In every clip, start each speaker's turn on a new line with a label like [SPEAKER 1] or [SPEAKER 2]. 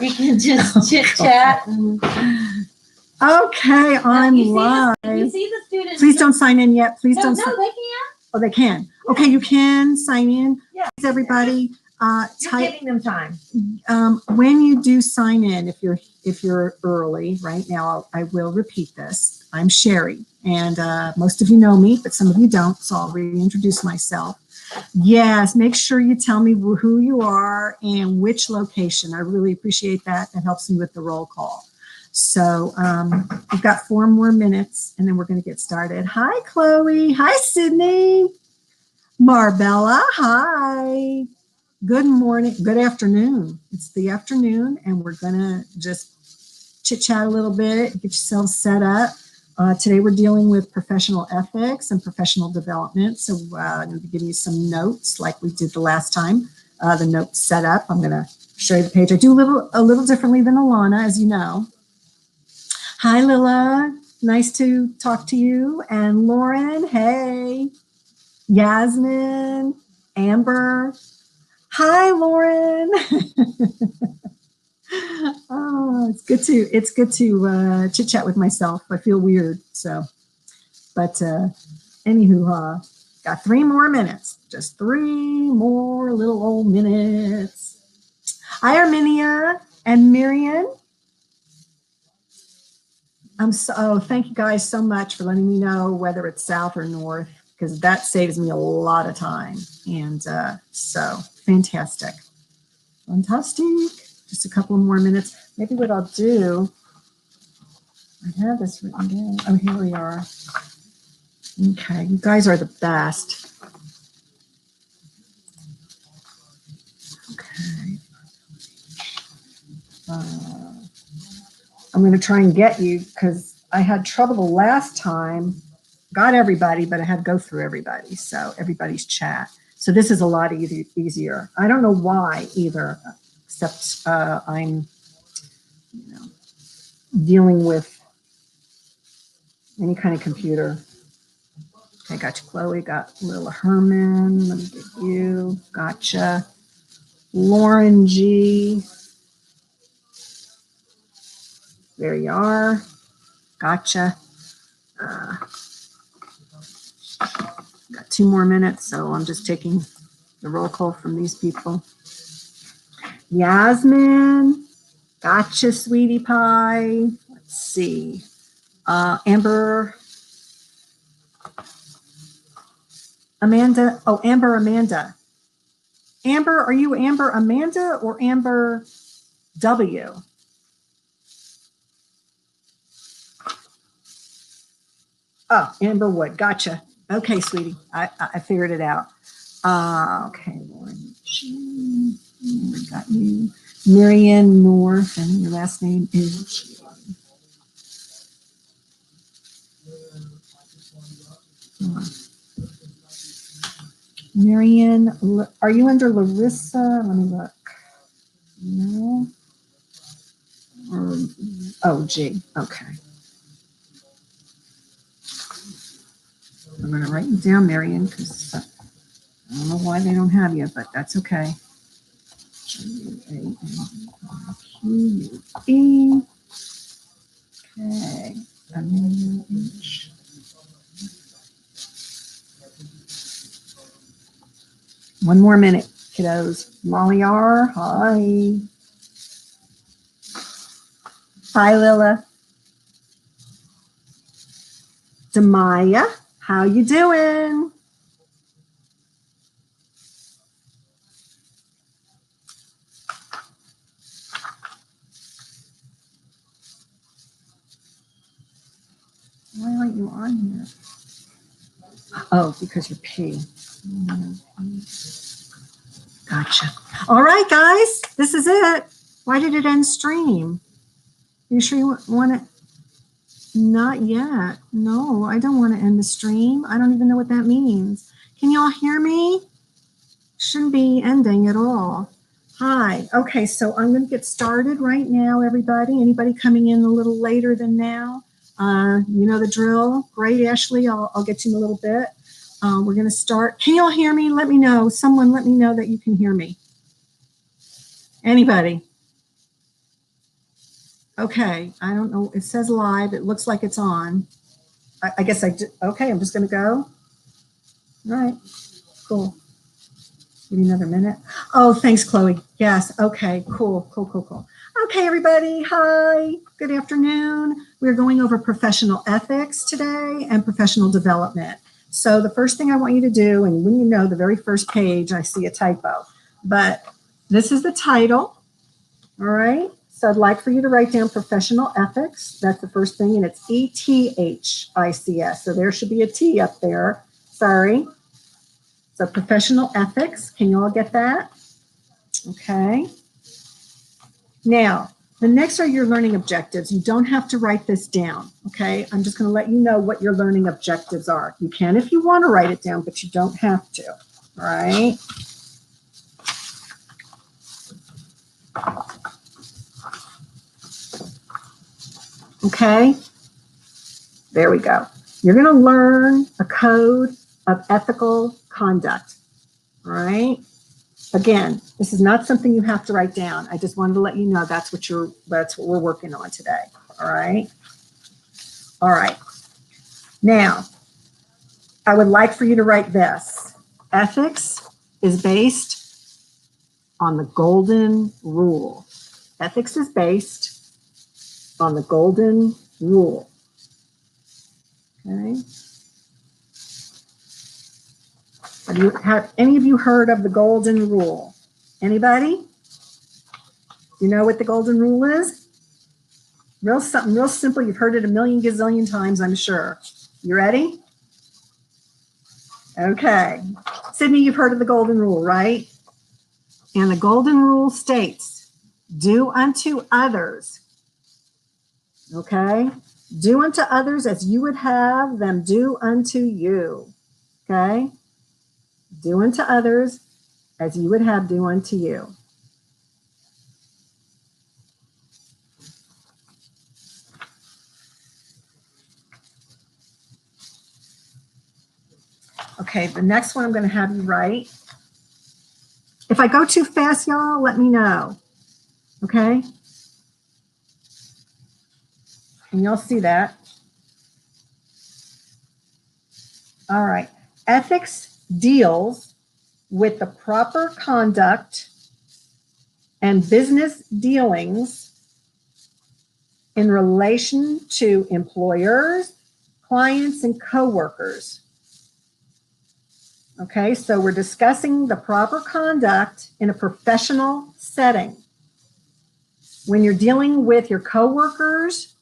[SPEAKER 1] You can just chit chat. And...
[SPEAKER 2] Okay, I'm live.
[SPEAKER 1] You see the students.
[SPEAKER 2] Please don't sign in yet. Please don't.
[SPEAKER 1] No, they can.
[SPEAKER 2] Oh, they can. Yeah. Okay, you can sign in. Yes, everybody.
[SPEAKER 1] You're giving them time.
[SPEAKER 2] When you do sign in, if you're early, right now, I will repeat this. I'm Sheri, and most of you know me, but some of you don't, so I'll reintroduce myself. Yes, make sure you tell me who you are and which location. I really appreciate that. That helps me with the roll call. So we've got 4 more minutes, and then we're going to get started. Hi, Chloe. Hi, Sydney. Marbella. Hi. Good morning. Good afternoon. It's the afternoon, and we're going to just chit-chat a little bit, get yourselves set up. Today we're dealing with professional ethics and professional development. So I'm going to give you some notes like we did the last time. The notes set up. I'm going to show you the page. I do a little differently than Alana, as you know. Hi, Lila. Nice to talk to you. And Lauren, hey. Yasmin, Amber. Hi, Lauren. Oh, it's good to chit chat with myself. I feel weird. So, but anywho, got 3 more minutes. Just 3 more little old minutes. Hi, Arminia and Miriam. Thank you guys so much for letting me know whether it's south or north, because that saves me a lot of time. And so fantastic. Just a couple more minutes. Maybe what I'll do, I have this written down. Oh, here we are. Okay, you guys are the best. Okay. I'm going to try and get you because I had trouble the last time. Got everybody, but I had to go through everybody. So everybody's chat. So this is a lot easier. I don't know why either, except I'm, dealing with any kind of computer. Okay, got you, Chloe. Got Lila Herman. Let me get you. Gotcha. Lauren G. There you are. Gotcha. Got 2 more minutes, so I'm just taking the roll call from these people. Yasmin. Gotcha, sweetie pie. Let's see. Amber. Amanda. Oh, Amber Amanda. Amber, are you Amber Amanda or Amber W? Oh, Amber Wood. Gotcha. Okay, sweetie. I figured it out. Okay, Lauren G. We got you. Marianne North, and your last name is Marianne. Are you under Larissa? Let me look. No. Oh, G. Okay. I'm going to write you down, Marianne, because I don't know why they don't have you, but that's okay. G-A-N-Q-U-E. Okay. H. One more minute, kiddos. Molly R. Hi. Hi, Lila. Demaya, how you doing? Why aren't you on here? Oh, because you're P. Gotcha. All right, guys, this is it. Why did it end stream? You sure you want it? Not yet. No, I don't want to end the stream. I don't even know what that means. Can y'all hear me? Shouldn't be ending at all. Hi. Okay, so I'm going to get started right now, everybody. Anybody coming in a little later than now? You know the drill. Great, Ashley. I'll get you in a little bit. We're going to start. Can y'all hear me? Let me know. Someone let me know that you can hear me. Anybody? Okay, I don't know. It says live. It looks like it's on. I guess I did. Okay, I'm just going to go. All right, cool. Give me another minute. Oh, thanks, Chloe. Yes. Okay, cool. Okay, everybody. Hi. Good afternoon. We're going over professional ethics today and professional development. So the first thing I want you to do, and when you know the very first page, I see a typo, but this is the title. All right. So I'd like for you to write down professional ethics. That's the first thing, and it's ETHICS. So there should be a T up there. Sorry. So professional ethics. Can you all get that? Okay. Now, the next are your learning objectives. You don't have to write this down. Okay. I'm just going to let you know what your learning objectives are. You can if you want to write it down, but you don't have to. All right. Okay, there we go. You're going to learn a code of ethical conduct. All right. Again, this is not something you have to write down. I just wanted to let you know that's what we're working on today. All right. All right. Now, I would like for you to write this. Ethics is based on the golden rule. Ethics is based on the golden rule. Okay. Have any of you heard of the golden rule? Anybody? You know what the golden rule is? Something real simple. You've heard it a million gazillion times, I'm sure. You ready? Okay. Sydney, you've heard of the golden rule, right? And the golden rule states, do unto others. Okay? Do unto others as you would have them do unto you. Okay? Do unto others as you would have do unto you. Okay, the next one I'm going to have you write. If I go too fast, y'all, let me know. Okay? And you'll see that. All right. Ethics deals with the proper conduct and business dealings in relation to employers, clients, and coworkers. Okay, so we're discussing the proper conduct in a professional setting. When you're dealing with your coworkers,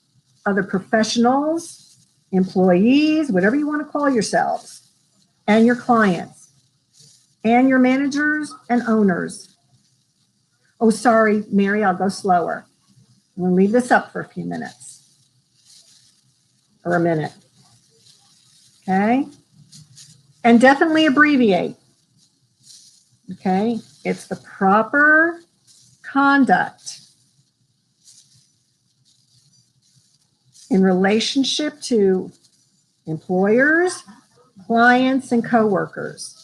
[SPEAKER 2] other professionals, employees, whatever you want to call yourselves, and your clients, and your managers and owners. Oh, sorry, Mary, I'll go slower. I'm going to leave this up for a few minutes or a minute. Okay? And definitely abbreviate. Okay? It's the proper conduct in relationship to employers, clients, and coworkers.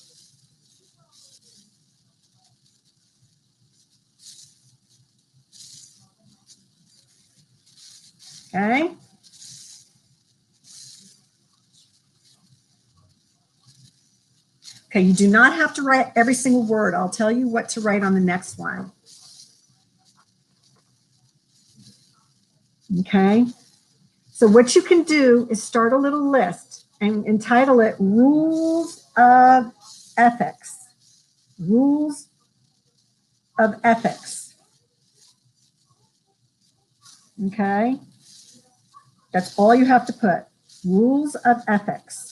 [SPEAKER 2] Okay? Okay, you do not have to write every single word. I'll tell you what to write on the next one. Okay? So what you can do is start a little list and entitle it Rules of Ethics. Rules of Ethics. Okay? That's all you have to put. Rules of Ethics.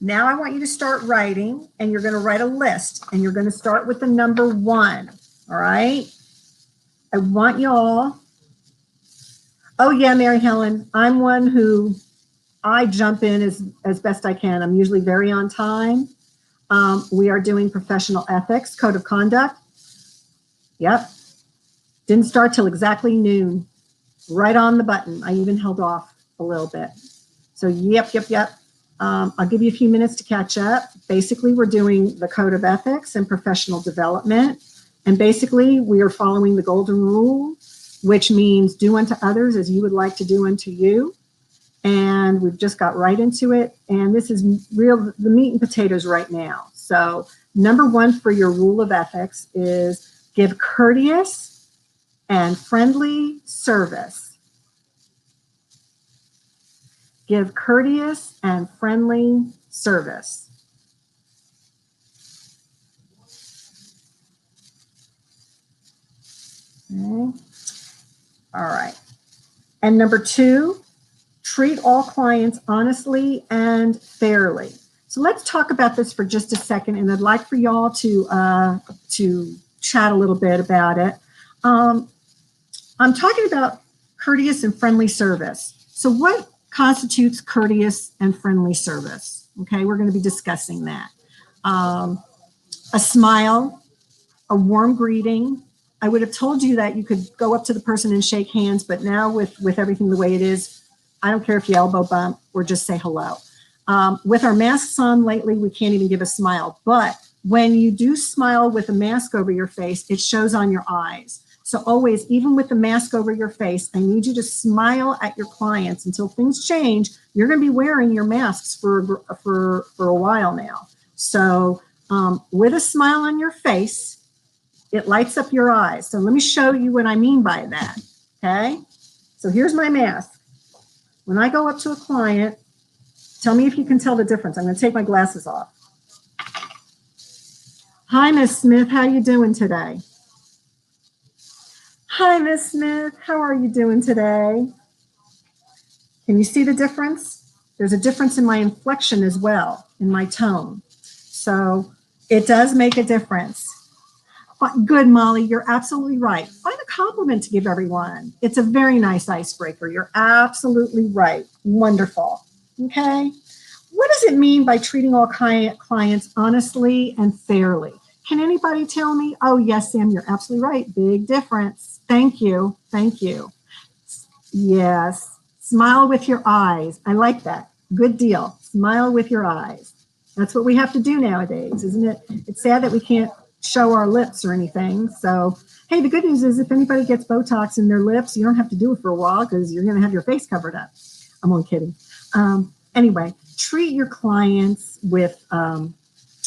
[SPEAKER 2] Now I want you to start writing, and you're going to write a list, and you're going to start with the number 1. All right? I want y'all. Oh, yeah, Mary Helen. I'm one who I jump in as best I can. I'm usually very on time. We are doing professional ethics, code of conduct. Yep. Didn't start till exactly noon. Right on the button. I even held off a little bit. So, yep. I'll give you a few minutes to catch up. Basically, we're doing the Code of Ethics and Professional Development. And basically, we are following the Golden Rule, which means do unto others as you would like to do unto you. And we've just got right into it. And this is the meat and potatoes right now. So number one for your rule of ethics is give courteous and friendly service. Give courteous and friendly service. Okay. All right. And number two, treat all clients honestly and fairly. So let's talk about this for just a second, and I'd like for y'all to chat a little bit about it. I'm talking about courteous and friendly service. So what constitutes courteous and friendly service? Okay, we're going to be discussing that. A smile, a warm greeting. I would have told you that you could go up to the person and shake hands, but now with everything the way it is, I don't care if you elbow bump or just say hello. With our masks on lately, we can't even give a smile. But when you do smile with a mask over your face, it shows on your eyes. So always, even with the mask over your face, I need you to smile at your clients until things change. You're going to be wearing your masks for a while now. So with a smile on your face, it lights up your eyes. So let me show you what I mean by that. Okay. So here's my mask. When I go up to a client, tell me if you can tell the difference. I'm going to take my glasses off. Hi, Miss Smith. How you doing today? Hi, Miss Smith. How are you doing today? Can you see the difference? There's a difference in my inflection as well, in my tone. So it does make a difference. Good, Molly. You're absolutely right. Find a compliment to give everyone. It's a very nice icebreaker. You're absolutely right. Wonderful. Okay. What does it mean by treating all clients honestly and fairly? Can anybody tell me? Oh, yes, Sam, you're absolutely right. Big difference. Thank you. Thank you. Yes. Smile with your eyes. I like that. Good deal. Smile with your eyes. That's what we have to do nowadays, isn't it? It's sad that we can't show our lips or anything. So, hey, the good news is if anybody gets Botox in their lips, you don't have to do it for a while because you're going to have your face covered up. I'm only kidding. Anyway, treat your clients with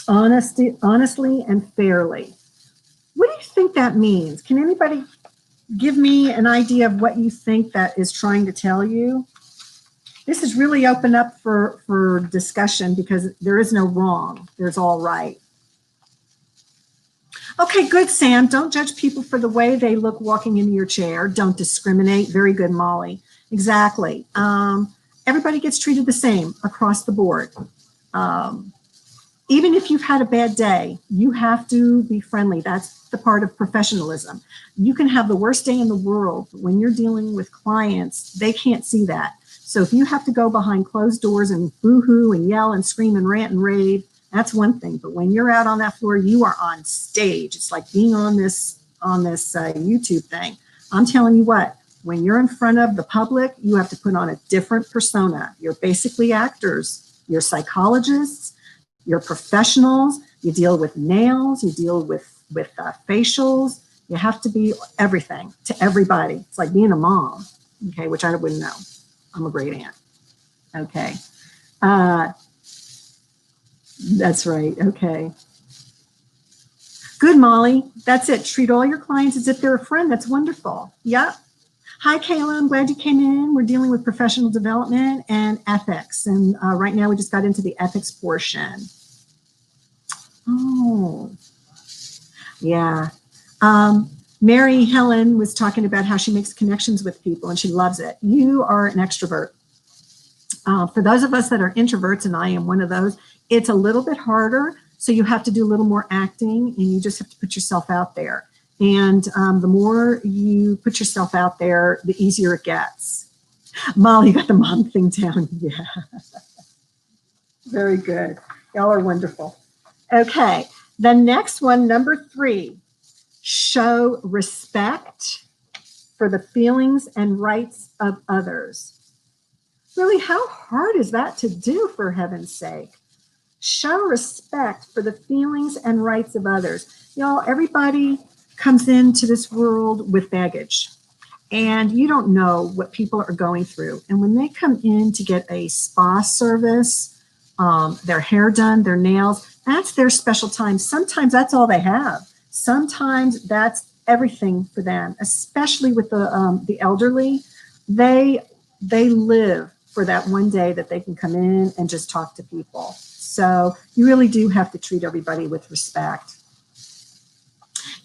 [SPEAKER 2] honestly and fairly. What do you think that means? Can anybody give me an idea of what you think that is trying to tell you? This is really open up for discussion because there is no wrong. There's all right. Okay, good, Sam. Don't judge people for the way they look walking into your chair. Don't discriminate. Very good, Molly. Exactly. Everybody gets treated the same across the board. Even if you've had a bad day, you have to be friendly. That's the part of professionalism. You can have the worst day in the world, but when you're dealing with clients, they can't see that. So if you have to go behind closed doors and boo-hoo and yell and scream and rant and rave, that's one thing. But when you're out on that floor, you are on stage. It's like being on this YouTube thing. I'm telling you what, when you're in front of the public, you have to put on a different persona. You're basically actors. You're psychologists. You're professionals. You deal with nails. You deal with facials. You have to be everything to everybody. It's like being a mom, okay, which I wouldn't know. I'm a great aunt. Okay. That's right. Okay. Good, Molly. That's it. Treat all your clients as if they're a friend. That's wonderful. Yep. Hi, Kayla. I'm glad you came in. We're dealing with professional development and ethics. And right now we just got into the ethics portion. Oh, yeah. Mary Helen was talking about how she makes connections with people and she loves it. You are an extrovert. For those of us that are introverts, and I am one of those, it's a little bit harder. So you have to do a little more acting and you just have to put yourself out there. And the more you put yourself out there, the easier it gets. Molly, you got the mom thing down. Yeah. Very good. Y'all are wonderful. Okay. The next one, number 3, show respect for the feelings and rights of others. Really, how hard is that to do, for heaven's sake? Show respect for the feelings and rights of others. Y'all, everybody comes into this world with baggage, and you don't know what people are going through. And when they come in to get a spa service, their hair done, their nails, that's their special time. Sometimes that's all they have. Sometimes that's everything for them, especially with the elderly. They live for that one day that they can come in and just talk to people. So you really do have to treat everybody with respect.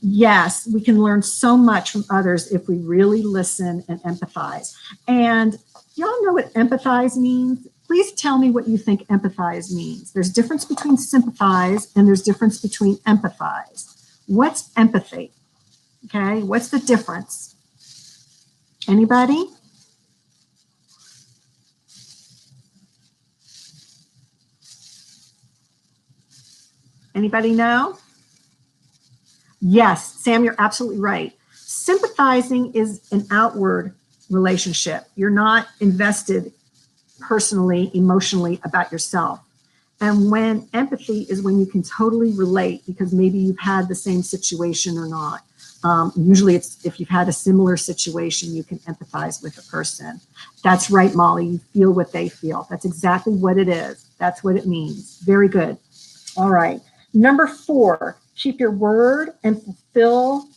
[SPEAKER 2] Yes, we can learn so much from others if we really listen and empathize. And y'all know what empathize means? Please tell me what you think empathize means. There's difference between sympathize and there's difference between empathize. What's empathy? Okay, what's the difference? Anybody? Anybody know? Yes, Sam, you're absolutely right. Sympathizing is an outward relationship. You're not invested personally, emotionally about yourself. And when empathy is when you can totally relate because maybe you've had the same situation or not. Usually it's if you've had a similar situation, you can empathize with a person. That's right, Molly. You feel what they feel. That's exactly what it is. That's what it means. Very good. All right. Number 4, keep your word and fulfill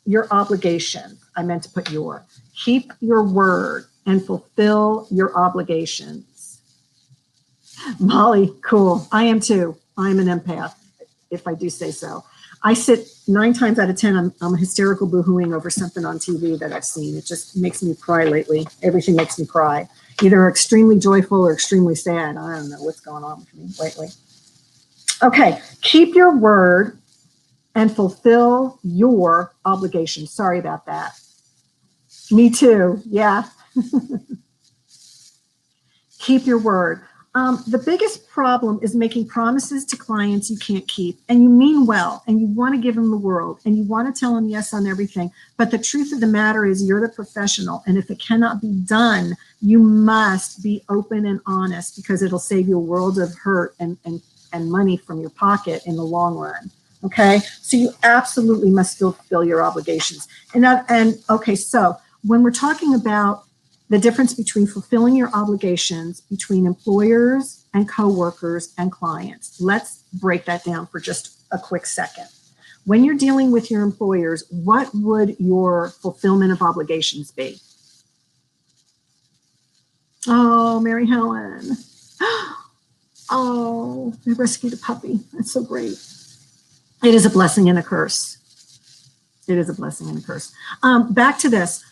[SPEAKER 2] your obligation. I meant to put your. Keep your word and fulfill your obligations. Molly, cool. I am too. I'm an empath, if I do say so. I sit 9 times out of 10, I'm hysterical boohooing over something on TV that I've seen. It just makes me cry lately. Everything makes me cry. Either extremely joyful or extremely sad. I don't know what's going on with me lately. Okay, keep your word and fulfill your obligations. Sorry about that. Me too. Yeah. Keep your word. The biggest problem is making promises to clients you can't keep, and you mean well, and you want to give them the world, and you want to tell them yes on everything. But the truth of the matter is you're the professional, and if it cannot be done, you must be open and honest because it'll save you a world of hurt and money from your pocket in the long run. Okay, so you absolutely must still fulfill your obligations. And okay, so when we're talking about the difference between fulfilling your obligations between employers and coworkers and clients, let's break that down for just a quick second. When you're dealing with your employers, what would your fulfillment of obligations be? Oh, Mary Helen. Oh, I rescued a puppy. That's so great. It is a blessing and a curse. It is a blessing and a curse. Back to this.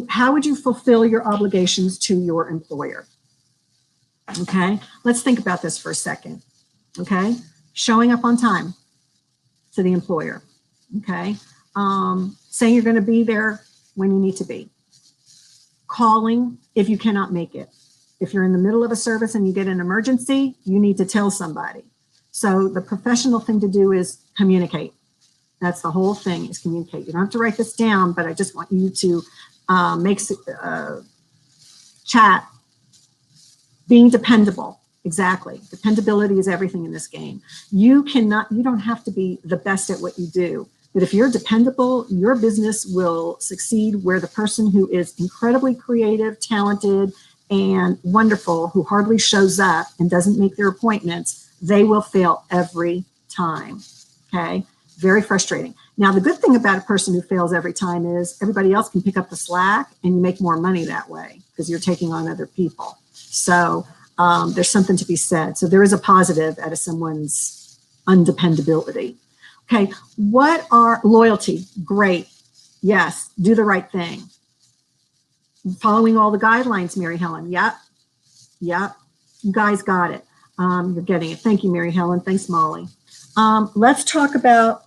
[SPEAKER 2] How would you fulfill your obligations to your employer? Okay, let's think about this for a second. Okay, showing up on time to the employer. Okay, saying you're going to be there when you need to be. Calling if you cannot make it. If you're in the middle of a service and you get an emergency, you need to tell somebody. So the professional thing to do is communicate. That's the whole thing, is communicate. You don't have to write this down, but I just want you to make chat. Being dependable. Exactly. Dependability is everything in this game. You don't have to be the best at what you do, but if you're dependable, your business will succeed where the person who is incredibly creative, talented, and wonderful, who hardly shows up and doesn't make their appointments, they will fail every time. Okay. Very frustrating. Now, the good thing about a person who fails every time is everybody else can pick up the slack and you make more money that way because you're taking on other people. So there's something to be said. So there is a positive out of someone's undependability. Okay. What are loyalty? Great. Yes. Do the right thing. Following all the guidelines, Mary Helen. Yep. Yep. You guys got it. You're getting it. Thank you, Mary Helen. Thanks, Molly. Let's talk about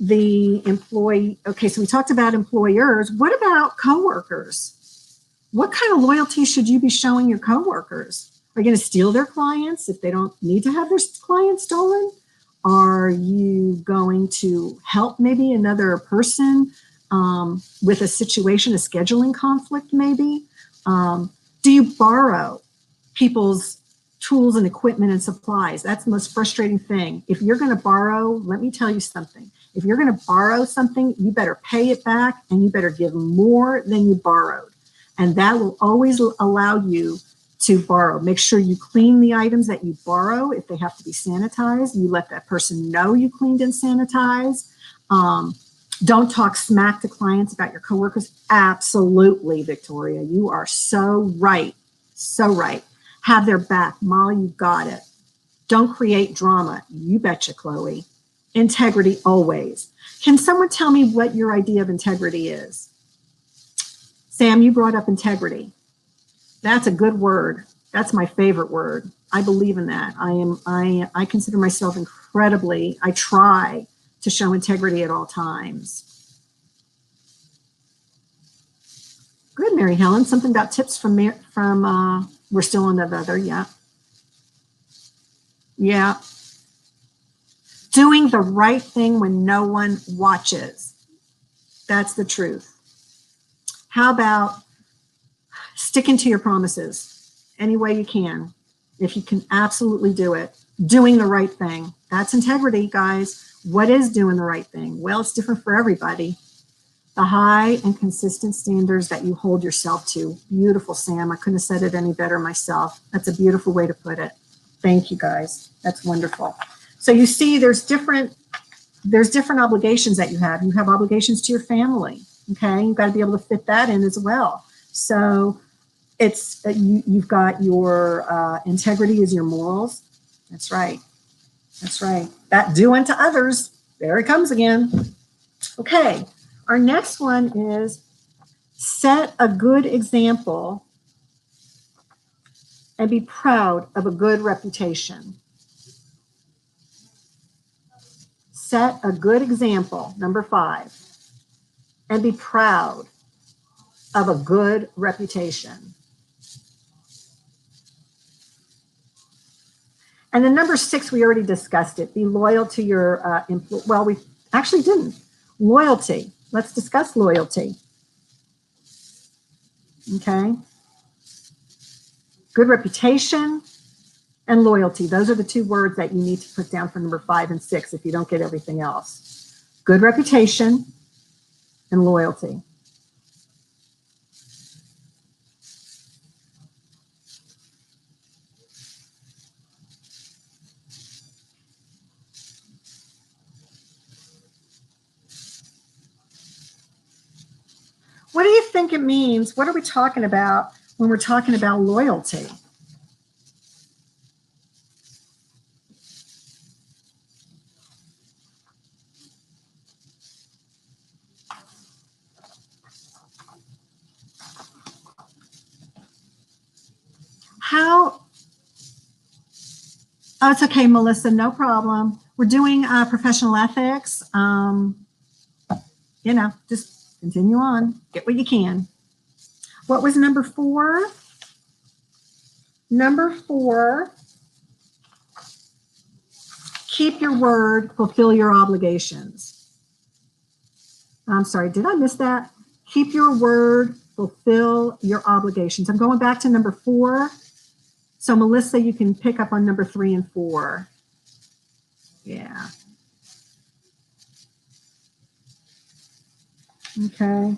[SPEAKER 2] the employee. Okay, so we talked about employers. What about coworkers? What kind of loyalty should you be showing your coworkers? Are you going to steal their clients if they don't need to have their clients stolen? Are you going to help maybe another person with a situation, a scheduling conflict maybe? Do you borrow people's tools and equipment and supplies? That's the most frustrating thing. If you're going to borrow, let me tell you something. If you're going to borrow something, you better pay it back and you better give more than you borrowed. And that will always allow you to borrow. Make sure you clean the items that you borrow. If they have to be sanitized, you let that person know you cleaned and sanitized. Don't talk smack to clients about your coworkers. Absolutely, Victoria. You are so right. So right. Have their back. Molly, you got it. Don't create drama. You betcha, Chloe. Integrity always. Can someone tell me what your idea of integrity is? Sam, you brought up integrity. That's a good word. That's my favorite word. I believe in that. I consider myself incredibly, I try to show integrity at all times. Good, Mary Helen. Something about tips from we're still on that other, yeah. Yeah. Doing the right thing when no one watches. That's the truth. How about sticking to your promises any way you can? If you can absolutely do it. Doing the right thing. That's integrity, guys. What is doing the right thing? Well, it's different for everybody. The high and consistent standards that you hold yourself to. Beautiful, Sam. I couldn't have said it any better myself. That's a beautiful way to put it. Thank you, guys. That's wonderful. So you see, there's different obligations that you have. You have obligations to your family. Okay, you've got to be able to fit that in as well. So it's you've got your integrity is your morals. That's right. That's right. That do unto others. There it comes again. Okay, our next one is set a good example and be proud of a good reputation. Set a good example, number 5, and be proud of a good reputation. And then number 6, we already discussed it. Be loyal to your well, we actually didn't. Loyalty. Let's discuss loyalty. Okay. Good reputation and loyalty. Those are the 2 words that you need to put down for number 5 and 6 if you don't get everything else. Good reputation and loyalty. What do you think it means? What are we talking about when we're talking about loyalty? How? Oh, it's okay, Melissa, no problem. We're doing professional ethics. Just continue on. Get what you can. What was number 4? Number 4, keep your word, fulfill your obligations. I'm sorry, did I miss that? Keep your word, fulfill your obligations. I'm going back to number 4. So Melissa, you can pick up on number 3 and 4. Yeah. Okay.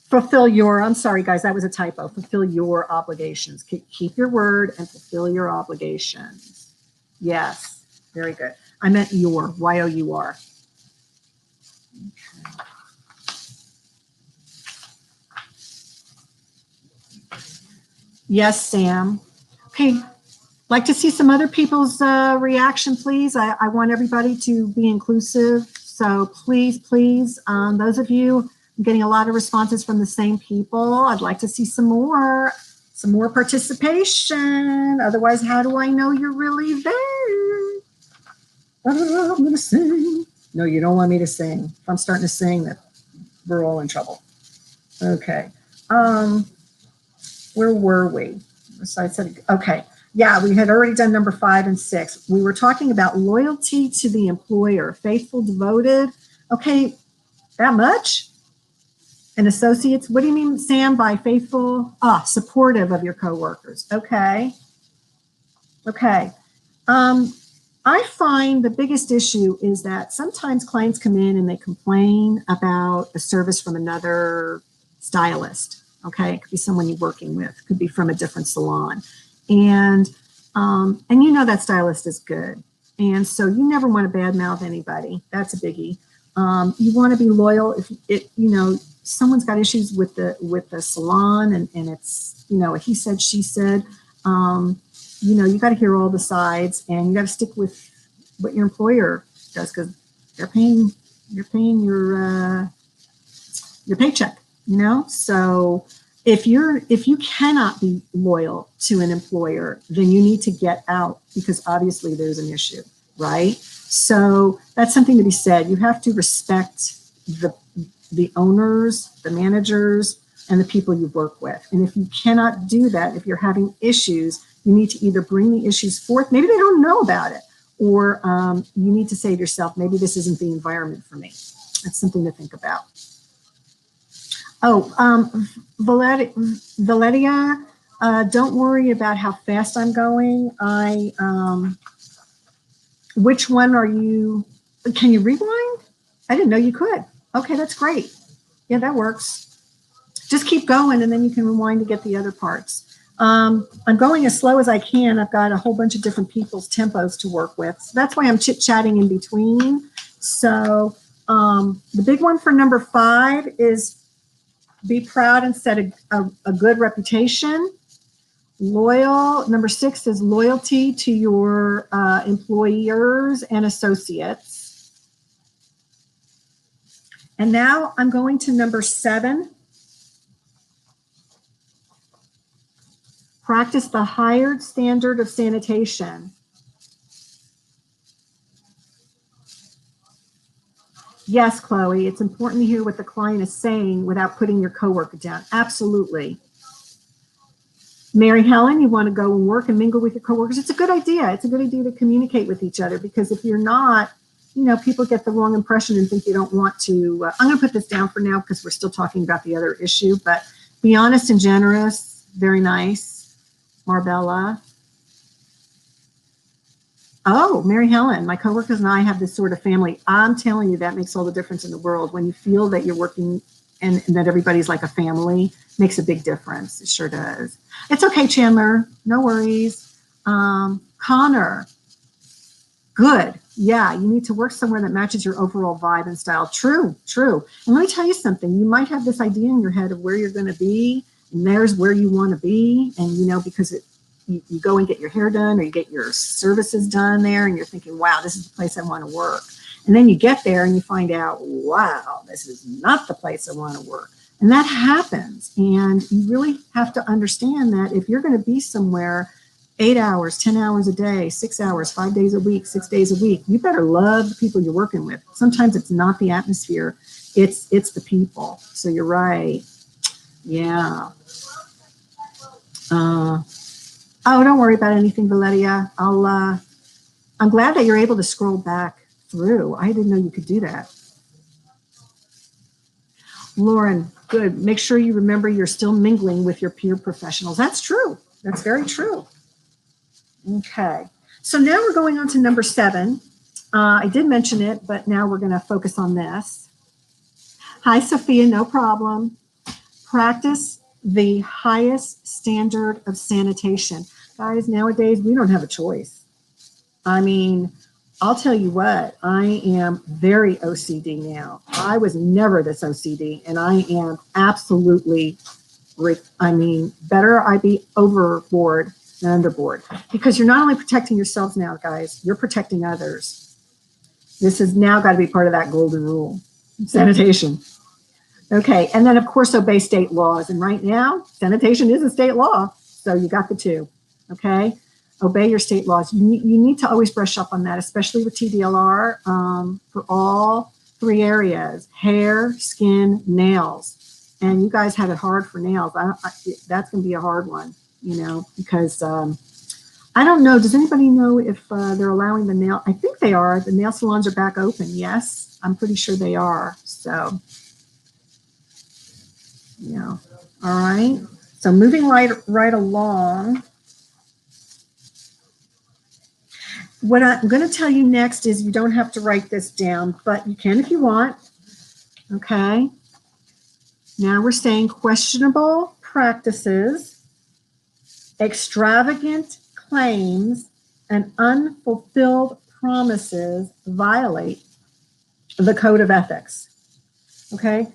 [SPEAKER 2] Fulfill your, I'm sorry, guys, that was a typo. Fulfill your obligations. Keep your word and fulfill your obligations. Yes, very good. I meant your, Y-O-U-R. Okay. Yes, Sam. Okay, like to see some other people's reaction, please. I want everybody to be inclusive. So please, those of you, I'm getting a lot of responses from the same people. I'd like to see some more participation. Otherwise, how do I know you're really there? Oh, I'm going to sing. No, you don't want me to sing. If I'm starting to sing, that we're all in trouble. Okay. Where were we? So I said, okay. Yeah, we had already done number 5 and 6. We were talking about loyalty to the employer, faithful, devoted. Okay, that much? And associates, what do you mean, Sam, by faithful? Supportive of your coworkers. Okay. Okay. I find the biggest issue is that sometimes clients come in and they complain about a service from another stylist. Okay, it could be someone you're working with, it could be from a different salon, and you know that stylist is good, and so you never want to badmouth anybody. That's a biggie. You want to be loyal. If it, you know, someone's got issues with the salon, and it's, you know, he said, she said. You know, you got to hear all the sides, and you got to stick with what your employer does, because they're paying your paycheck, you know. So if you cannot be loyal to an employer, then you need to get out, because obviously there's an issue, right? So that's something to be said. You have to respect the owners, the managers, and the people you work with. And if you cannot do that, if you're having issues, you need to either bring the issues forth. Maybe they don't know about it, or you need to say to yourself, maybe this isn't the environment for me. That's something to think about. Oh, Valeria, don't worry about how fast I'm going. Which one are you? Can you rewind? I didn't know you could. Okay, that's great. Yeah, that works. Just keep going, and then you can rewind to get the other parts. I'm going as slow as I can. I've got a whole bunch of different people's tempos to work with. So that's why I'm chit-chatting in between. So the big one for number 5 is be proud and set a good reputation. Loyal. Number 6 is loyalty to your employers and associates. And now I'm going to number 7. Practice the higher standard of sanitation. Yes, Chloe, it's important to hear what the client is saying without putting your coworker down. Absolutely. Mary Helen, you want to go and work and mingle with your coworkers? It's a good idea. It's a good idea to communicate with each other, because if you're not, you know, people get the wrong impression and think you don't want to. I'm going to put this down for now because we're still talking about the other issue, but be honest and generous. Very nice. Marbella. Oh, Mary Helen, my coworkers and I have this sort of family. I'm telling you, that makes all the difference in the world. When you feel that you're working and that everybody's like a family, makes a big difference. It sure does. It's okay, Chandler. No worries. Connor. Good. Yeah, you need to work somewhere that matches your overall vibe and style. True, true. And let me tell you something. You might have this idea in your head of where you're going to be, and there's where you want to be. And, you know, because you go and get your hair done, or you get your services done there, and you're thinking, wow, this is the place I want to work. And then you get there and you find out, wow, this is not the place I want to work. And that happens. And you really have to understand that if you're going to be somewhere 8 hours, 10 hours a day, 6 hours, 5 days a week, 6 days a week, you better love the people you're working with. Sometimes it's not the atmosphere, it's the people. So you're right. Yeah. Oh, don't worry about anything, Valeria. I'm glad that you're able to scroll back through. I didn't know you could do that. Lauren, good. Make sure you remember you're still mingling with your peer professionals. That's true. That's very true. Okay. So now we're going on to number 7. I did mention it, but now we're going to focus on this. Hi, Sophia. No problem. Practice the highest standard of sanitation. Guys, nowadays, we don't have a choice. I mean, I'll tell you what, I am very OCD now. I was never this OCD, and I am absolutely, better I be overboard than underboard, because you're not only protecting yourselves now, guys, you're protecting others. This has now got to be part of that golden rule, sanitation. Okay, and then of course, obey state laws. And right now, sanitation is a state law, so you got the two, okay? Obey your state laws. You need to always brush up on that, especially with TDLR, for all 3 areas: hair, skin, nails. And you guys have it hard for nails. That's going to be a hard one, you know, because I don't know. Does anybody know if they're allowing the nail? I think they are. The nail salons are back open. Yes, I'm pretty sure they are. So Yeah. All right. So moving right along. What I'm going to tell you next is you don't have to write this down, but you can if you want. Okay. Now we're saying questionable practices, extravagant claims, and unfulfilled promises violate the code of ethics. Okay.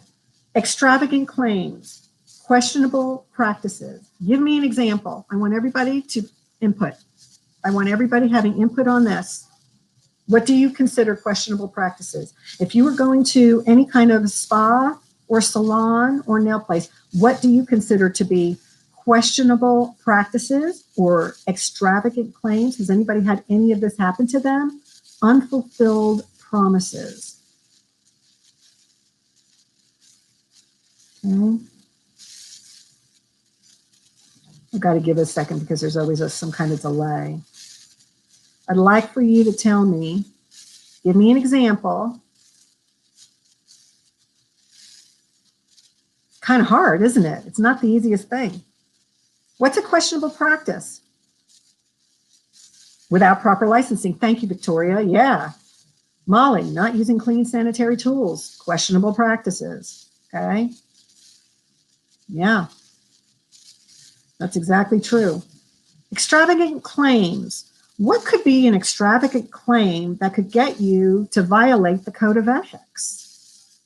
[SPEAKER 2] Extravagant claims, questionable practices. Give me an example. I want everybody to input. I want everybody having input on this. What do you consider questionable practices? If you were going to any kind of spa or salon or nail place, what do you consider to be questionable practices or extravagant claims? Has anybody had any of this happen to them? Unfulfilled promises. Okay. I've got to give a second because there's always some kind of delay. I'd like for you to tell me, give me an example. Kind of hard, isn't it? It's not the easiest thing. What's a questionable practice? Without proper licensing. Thank you, Victoria. Yeah. Molly, not using clean sanitary tools. Questionable practices. Okay. Yeah. That's exactly true. Extravagant claims. What could be an extravagant claim that could get you to violate the code of ethics?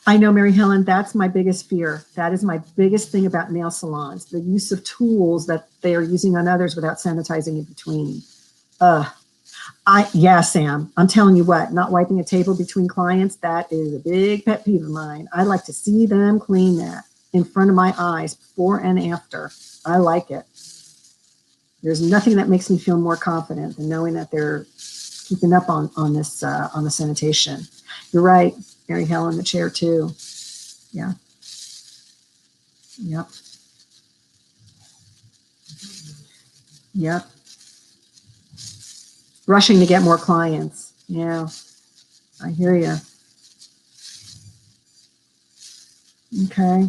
[SPEAKER 2] I know, Mary Helen, that's my biggest fear. That is my biggest thing about nail salons, the use of tools that they are using on others without sanitizing in between. Yeah, Sam, I'm telling you what, not wiping a table between clients, that is a big pet peeve of mine. I like to see them clean that in front of my eyes before and after. I like it. There's nothing that makes me feel more confident than knowing that they're keeping up on this, on the sanitation. You're right, Mary Helen, the chair too. Yeah. Yep. Yep. Rushing to get more clients. Yeah. I hear you. Okay.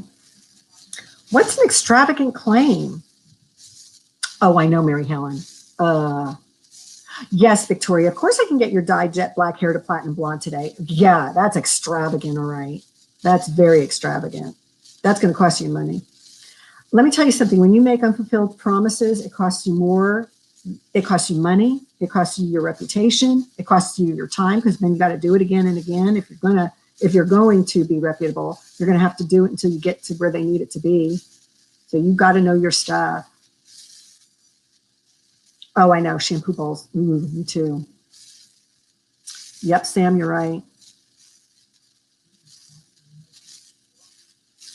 [SPEAKER 2] What's an extravagant claim? Oh, I know, Mary Helen. Yes, Victoria. Of course I can get your dyed jet black hair to platinum blonde today. Yeah, that's extravagant, all right. That's very extravagant. That's going to cost you money. Let me tell you something. When you make unfulfilled promises, it costs you more. It costs you money. It costs you your reputation. It costs you your time because then you got to do it again and again. If you're going to be reputable, you're going to have to do it until you get to where they need it to be. So you got to know your stuff. Oh, I know. Shampoo bowls. Ooh, me too. Yep, Sam, you're right.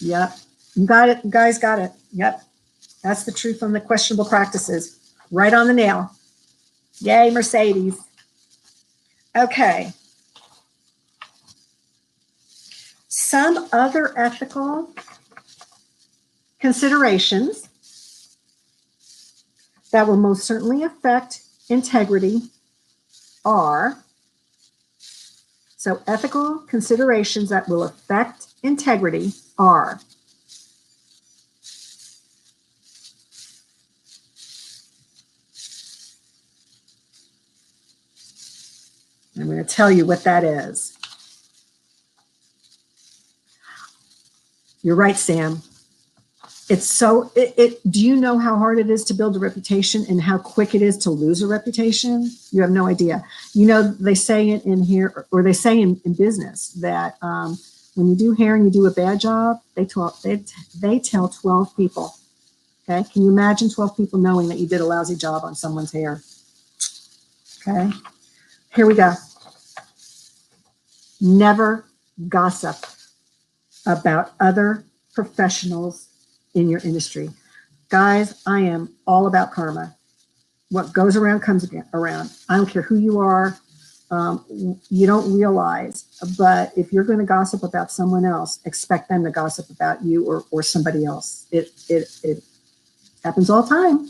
[SPEAKER 2] Yep. You got it. You guys got it. Yep. That's the truth on the questionable practices. Right on the nail. Yay, Mercedes. Okay. Some other ethical considerations that will most certainly affect integrity are, so ethical considerations that will affect integrity are I'm going to tell you what that is. You're right, Sam. It's so, do you know how hard it is to build a reputation and how quick it is to lose a reputation? You have no idea. You know, they say in here, or they say in business that when you do hair and you do a bad job, they tell 12 people. Okay. Can you imagine 12 people knowing that you did a lousy job on someone's hair? Okay. Here we go. Never gossip about other professionals in your industry. Guys, I am all about karma. What goes around comes around. I don't care who you are. You don't realize, but if you're going to gossip about someone else, expect them to gossip about you or somebody else. It happens all the time.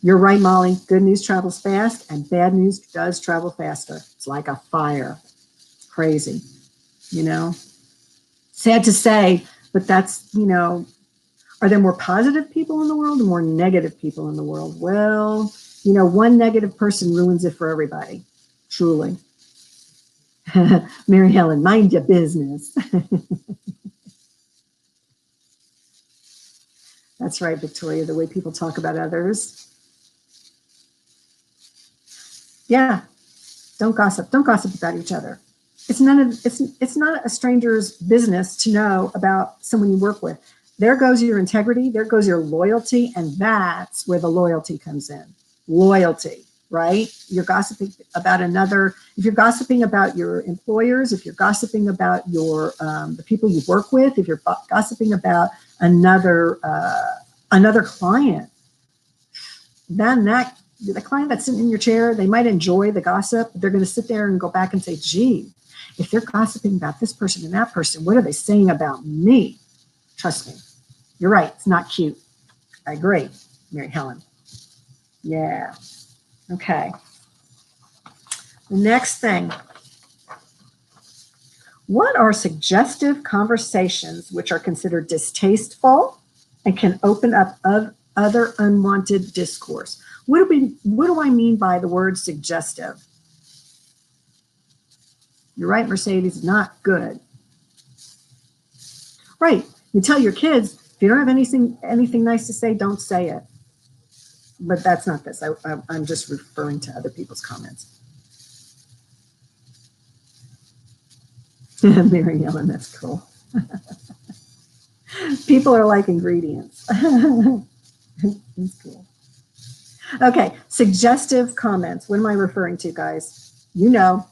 [SPEAKER 2] You're right, Molly. Good news travels fast, and bad news does travel faster. It's like a fire. crazy, you know. Sad to say, but that's, you know, are there more positive people in the world or more negative people in the world? Well, you know, one negative person ruins it for everybody, truly. Mary Helen, mind your business. That's right, Victoria, the way people talk about others. Yeah, don't gossip. Don't gossip about each other. It's not a stranger's business to know about someone you work with. There goes your integrity, there goes your loyalty, and that's where the loyalty comes in. Loyalty, right? You're gossiping about another. If you're gossiping about your employers, if you're gossiping about your the people you work with, if you're gossiping about another client, then the client that's sitting in your chair, they might enjoy the gossip. They're going to sit there and go back and say, gee, if they're gossiping about this person and that person, what are they saying about me? Trust me. You're right. It's not cute. I agree, Mary Helen. Yeah. Okay. The next thing. What are suggestive conversations which are considered distasteful and can open up other unwanted discourse? What do I mean by the word suggestive? You're right, Mercedes, not good. Right. You tell your kids, if you don't have anything nice to say, don't say it. But that's not this. I'm just referring to other people's comments. Mary Ellen, that's cool. People are like ingredients. That's cool. Okay, suggestive comments. What am I referring to, guys? You know,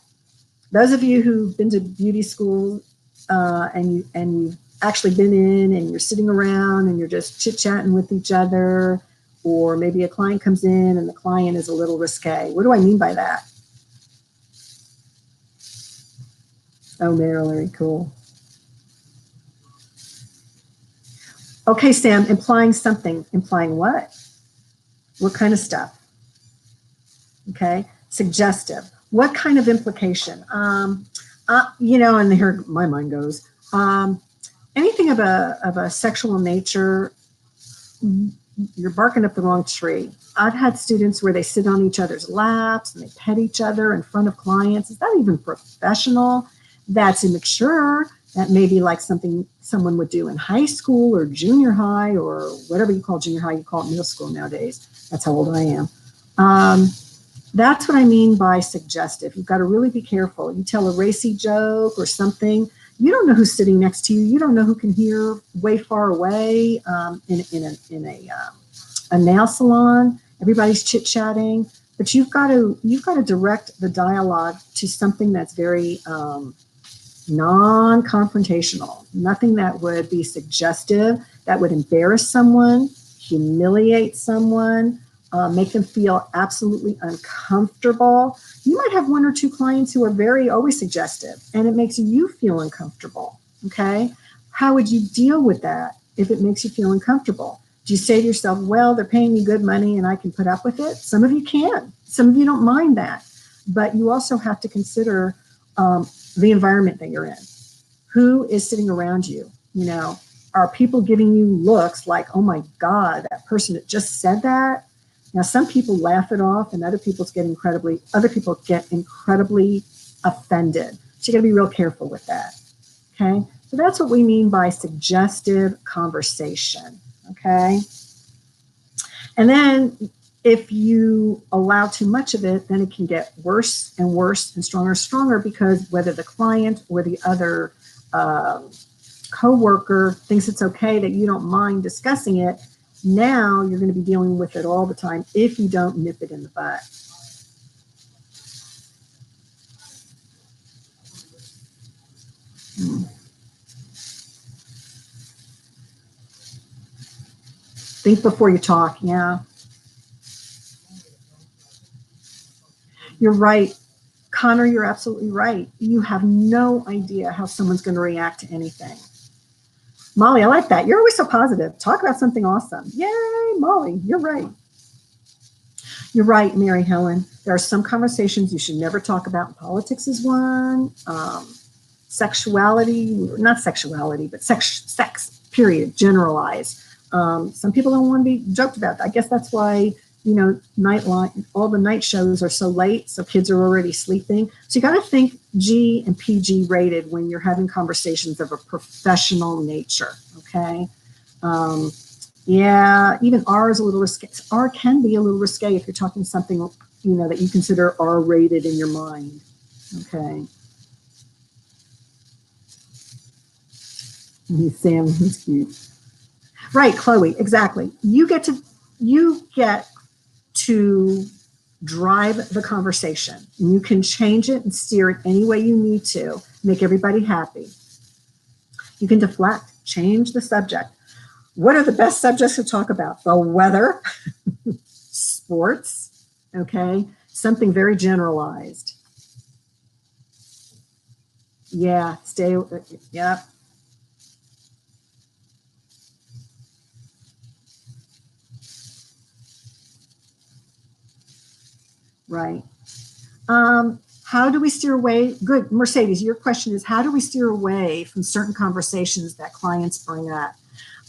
[SPEAKER 2] those of you who've been to beauty school and you've actually been in and you're sitting around and you're just chit-chatting with each other, or maybe a client comes in and the client is a little risque. What do I mean by that? Oh, Mary, cool. Okay, Sam, implying something. Implying what? What kind of stuff? Okay, suggestive. What kind of implication? You know, and here my mind goes. Anything of a sexual nature, you're barking up the wrong tree. I've had students where they sit on each other's laps and they pet each other in front of clients. Is that even professional? That's immature. That may be like something someone would do in high school or junior high or whatever you call junior high. You call it middle school nowadays. That's how old I am. That's what I mean by suggestive. You've got to really be careful. You tell a racy joke or something, you don't know who's sitting next to you. You don't know who can hear way far away in a nail salon. Everybody's chit-chatting, but you've got to direct the dialogue to something that's very non-confrontational, nothing that would be suggestive, that would embarrass someone, humiliate someone, make them feel absolutely uncomfortable. You might have one or two clients who are always suggestive, and it makes you feel uncomfortable, okay? How would you deal with that if it makes you feel uncomfortable? Do you say to yourself, well, they're paying me good money and I can put up with it? Some of you can. Some of you don't mind that. But you also have to consider the environment that you're in. Who is sitting around you? You know, are people giving you looks like, oh my God, that person that just said that? Now, some people laugh it off and other people get incredibly offended. So you gotta be real careful with that, okay? So that's what we mean by suggestive conversation, okay? And then if you allow too much of it, then it can get worse and worse and stronger because whether the client or the other coworker thinks it's okay that you don't mind discussing it, now you're going to be dealing with it all the time if you don't nip it in the bud. Think before you talk, yeah. You're right. Connor, you're absolutely right. You have no idea how someone's going to react to anything. Molly, I like that. You're always so positive. Talk about something awesome. Yay, Molly, you're right. You're right, Mary Helen. There are some conversations you should never talk about. Politics is one. Sexuality, not sexuality, but sex, period, generalized. Some people don't want to be joked about. I guess that's why, Nightline, all the night shows are so late, so kids are already sleeping. So you got to think G and PG rated when you're having conversations of a professional nature, okay? Yeah, even R is a little risque. R can be a little risque if you're talking something, that you consider R rated in your mind, okay? Sam, he's cute. Right, Chloe, exactly. You get to drive the conversation. You can change it and steer it any way you need to, make everybody happy. You can deflect, change the subject. What are the best subjects to talk about? The weather, sports, okay? Something very generalized. Yeah, yeah. Right. How do we steer away? Good, Mercedes, your question is, how do we steer away from certain conversations that clients bring up?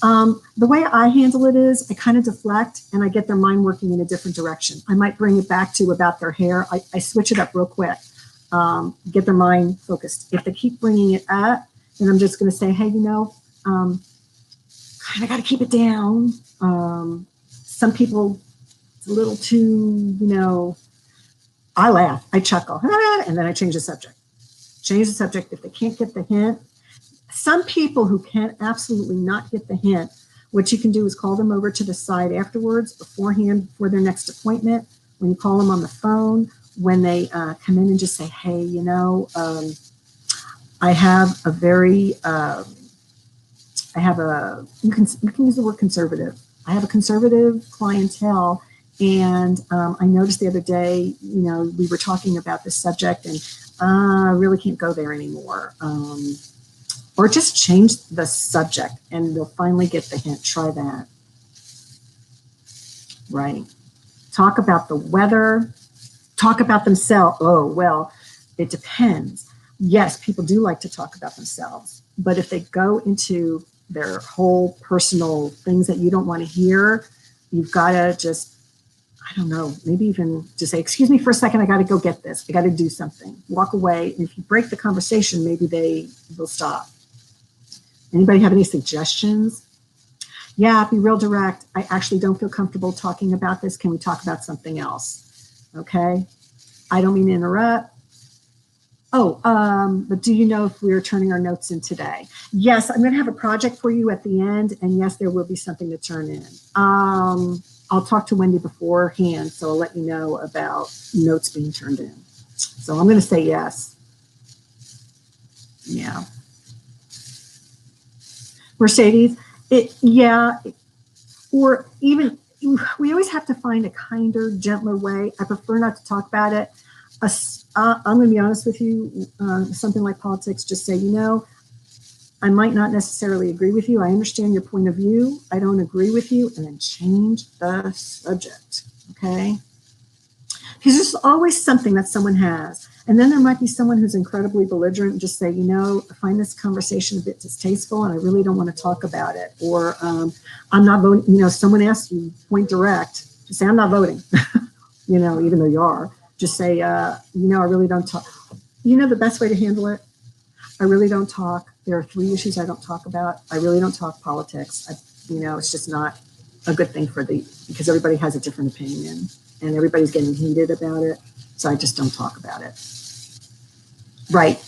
[SPEAKER 2] The way I handle it is I kind of deflect and I get their mind working in a different direction. I might bring it back to about their hair. I switch it up real quick, get their mind focused. If they keep bringing it up, then I'm just going to say, hey, kind of got to keep it down. Some people, it's a little too, I laugh, I chuckle, and then I change the subject. Change the subject if they can't get the hint. Some people who can absolutely not get the hint, what you can do is call them over to the side afterwards, beforehand, before their next appointment. When you call them on the phone, when they come in and just say, hey, I have a very, you can use the word conservative. I have a conservative clientele. And I noticed the other day, we were talking about this subject and I really can't go there anymore. Or just change the subject and they'll finally get the hint. Try that. Right. Talk about the weather. Talk about themselves. Oh, well, it depends. Yes, people do like to talk about themselves. But if they go into their whole personal things that you don't want to hear, you've got to just, I don't know, maybe even just say, excuse me for a second, I got to go get this. I got to do something. Walk away. And if you break the conversation, maybe they will stop. Anybody have any suggestions? Yeah, be real direct. I actually don't feel comfortable talking about this. Can we talk about something else? Okay. I don't mean to interrupt. Oh, but do you know if we're turning our notes in today? Yes, I'm going to have a project for you at the end. And yes, there will be something to turn in. I'll talk to Wendy beforehand, so I'll let you know about notes being turned in. So I'm going to say yes. Yeah. Mercedes, or even, we always have to find a kinder, gentler way. I prefer not to talk about it. I'm going to be honest with you, something like politics, just say, I might not necessarily agree with you. I understand your point of view. I don't agree with you. And then change the subject, okay? Because there's always something that someone has. And then there might be someone who's incredibly belligerent and just say, I find this conversation a bit distasteful and I really don't want to talk about it. Or I'm not voting, someone asks you point direct, just say, I'm not voting, even though you are. Just say, I really don't talk. The best way to handle it? I really don't talk. There are 3 issues I don't talk about. I really don't talk politics. It's just not a good thing because everybody has a different opinion and everybody's getting heated about it. So I just don't talk about it. Right.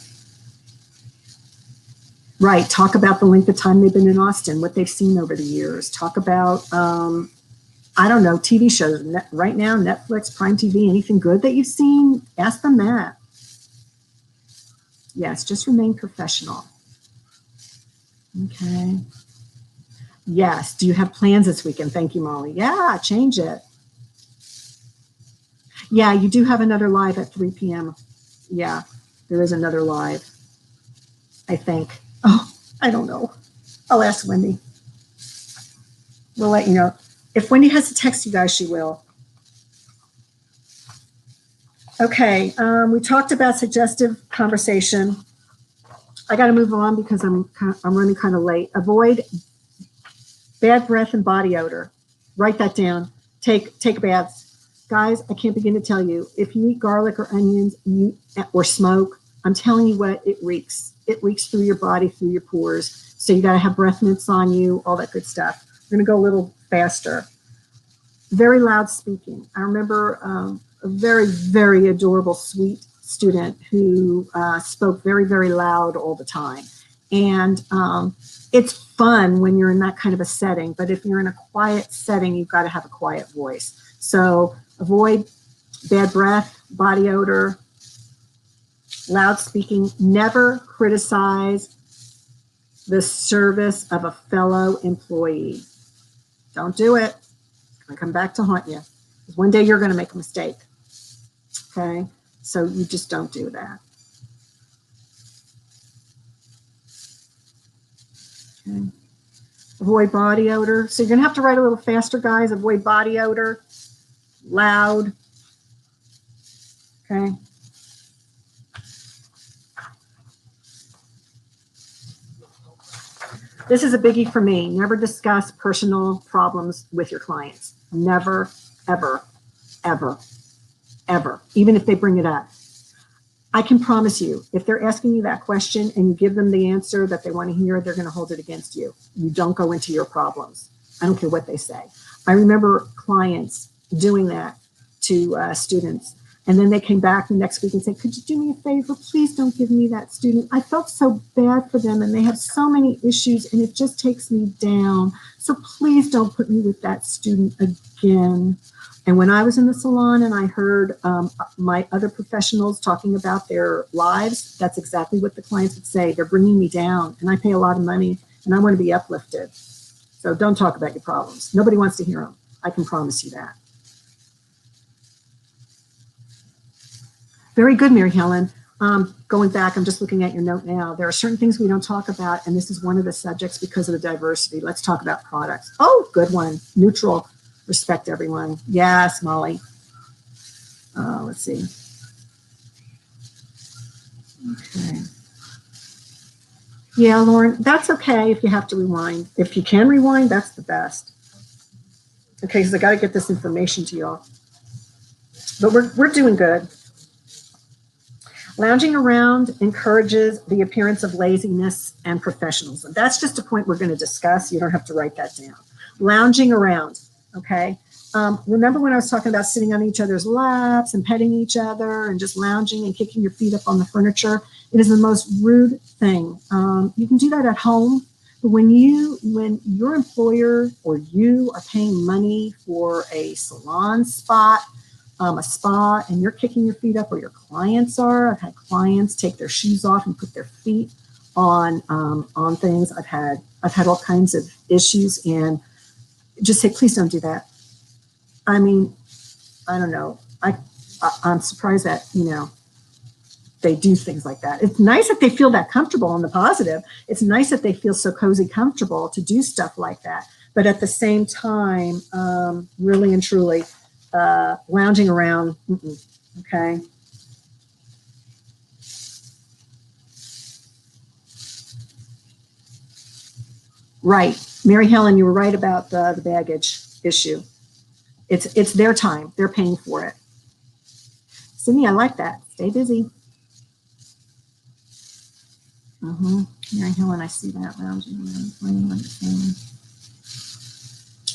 [SPEAKER 2] Right. Talk about the length of time they've been in Austin, what they've seen over the years. Talk about, I don't know, TV shows right now, Netflix, Prime TV, anything good that you've seen, ask them that. Yes, just remain professional. Okay. Yes. Do you have plans this weekend? Thank you, Molly. Yeah, change it. Yeah, you do have another live at 3 p.m. Yeah, there is another live, I think. Oh, I don't know. I'll ask Wendy. We'll let you know. If Wendy has to text you guys, she will. Okay, we talked about suggestive conversation. I got to move on because I'm running kind of late. Avoid bad breath and body odor. Write that down. Take baths. Guys, I can't begin to tell you, if you eat garlic or onions or smoke, I'm telling you what, it reeks. It reeks through your body, through your pores. So you got to have breath mints on you, all that good stuff. We're going to go a little faster. Very loud speaking. I remember a very, very adorable, sweet student who spoke very, very loud all the time. And it's fun when you're in that kind of a setting, but if you're in a quiet setting, you've got to have a quiet voice. So avoid bad breath, body odor, loud speaking. Never criticize the service of a fellow employee. Don't do it. It's going to come back to haunt you. Because one day you're going to make a mistake. Okay? So you just don't do that. Okay. Avoid body odor. So you're going to have to write a little faster, guys. Avoid body odor. Loud. Okay. This is a biggie for me. Never discuss personal problems with your clients. Never, ever, ever, ever, even if they bring it up. I can promise you, if they're asking you that question and you give them the answer that they want to hear, they're going to hold it against you. You don't go into your problems. I don't care what they say. I remember clients doing that to students. And then they came back the next week and said, could you do me a favor? Please don't give me that student. I felt so bad for them and they have so many issues and it just takes me down. So please don't put me with that student again. And when I was in the salon and I heard my other professionals talking about their lives, that's exactly what the clients would say. They're bringing me down and I pay a lot of money and I want to be uplifted. So don't talk about your problems. Nobody wants to hear them. I can promise you that. Very good, Mary Helen. Going back, I'm just looking at your note now. There are certain things we don't talk about, and this is one of the subjects because of the diversity. Let's talk about products. Oh, good one. Neutral. Respect everyone. Yes, Molly. Let's see. Okay. Yeah, Lauren, that's okay if you have to rewind. If you can rewind, that's the best. Okay, because I got to get this information to y'all. But we're doing good. Lounging around encourages the appearance of laziness and professionalism. That's just a point we're going to discuss. You don't have to write that down. Lounging around, okay? Remember when I was talking about sitting on each other's laps and petting each other and just lounging and kicking your feet up on the furniture? It is the most rude thing. You can do that at home, but when your employer or you are paying money for a salon spot, a spa, and you're kicking your feet up, or your clients are. I've had clients take their shoes off and put their feet on things. I've had all kinds of issues, and just say, please don't do that. I mean, I don't know. I'm surprised that they do things like that. It's nice that they feel that comfortable on the positive. It's nice that they feel so cozy, comfortable to do stuff like that. But at the same time, really and truly, lounging around, okay? Right. Mary Helen, you were right about the baggage issue. It's their time. They're paying for it. Sydney, I like that. Stay busy. Mary Helen, I see that. Lounging around.